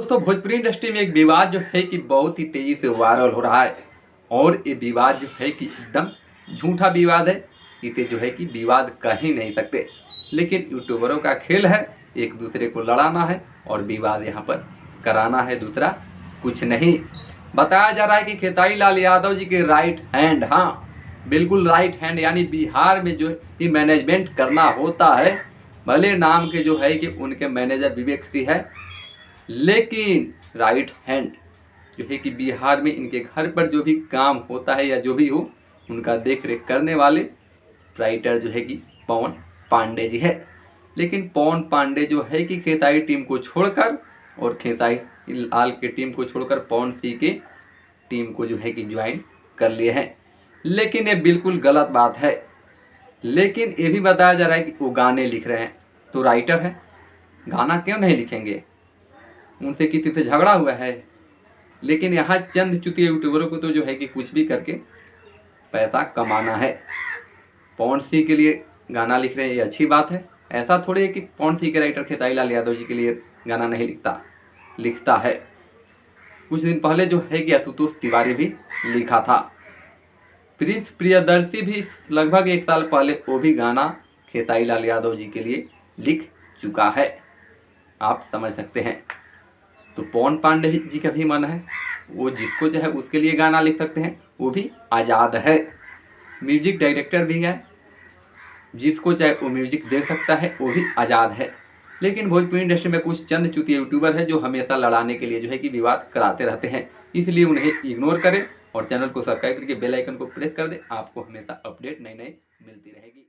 दोस्तों भोजपुरी इंडस्ट्री में एक विवाद जो है कि बहुत ही तेजी से वायरल हो रहा है और ये विवाद जो है कि एकदम झूठा विवाद है। इसे जो है कि विवाद कह ही नहीं सकते, लेकिन यूट्यूबरों का खेल है, एक दूसरे को लड़ाना है और विवाद यहाँ पर कराना है, दूसरा कुछ नहीं। बताया जा रहा है कि खेसारी लाल यादव जी के राइट हैंड, हाँ बिल्कुल राइट हैंड, यानी बिहार में जो ही मैनेजमेंट करना होता है, भले नाम के जो है कि उनके मैनेजर विवेक सिंह है, लेकिन राइट हैंड जो है कि बिहार में इनके घर पर जो भी काम होता है या जो भी हो उनका देख रेख करने वाले राइटर जो है कि पवन पांडे जी है। लेकिन पवन पांडे जो है कि खेसारी टीम को छोड़कर और खेसारी लाल के टीम को छोड़कर पवन सिंह के टीम को जो है कि ज्वाइन कर लिए हैं, लेकिन ये बिल्कुल गलत बात है। लेकिन ये भी बताया जा रहा है कि वो गाने लिख रहे हैं, तो राइटर है, गाना क्यों नहीं लिखेंगे? उनसे किसी से झगड़ा हुआ है? लेकिन यहाँ चंद चुतिया यूट्यूबरों को तो जो है कि कुछ भी करके पैसा कमाना है। पवन सिंह के लिए गाना लिख रहे हैं, ये अच्छी बात है। ऐसा थोड़ी है कि पवन सिंह के राइटर खेसारी लाल यादव जी के लिए गाना नहीं लिखता है। कुछ दिन पहले जो है कि आशुतोष तिवारी भी लिखा था। प्रिंस प्रियदर्शी भी लगभग 1 साल पहले वो भी गाना खेसारी लाल यादव जी के लिए लिख चुका है, आप समझ सकते हैं। तो पवन पांडे जी का भी मन है, वो जिसको चाहे उसके लिए गाना लिख सकते हैं, वो भी आज़ाद है। म्यूजिक डायरेक्टर भी है, जिसको चाहे वो म्यूजिक दे सकता है, वो भी आज़ाद है। लेकिन भोजपुरी इंडस्ट्री में कुछ चंद चुतिया यूट्यूबर है जो हमेशा लड़ाने के लिए जो है कि विवाद कराते रहते हैं, इसलिए उन्हें इग्नोर करें और चैनल को सब्सक्राइब करके बेल आइकन को प्रेस कर दें। आपको हमेशा अपडेट नई मिलती रहेगी।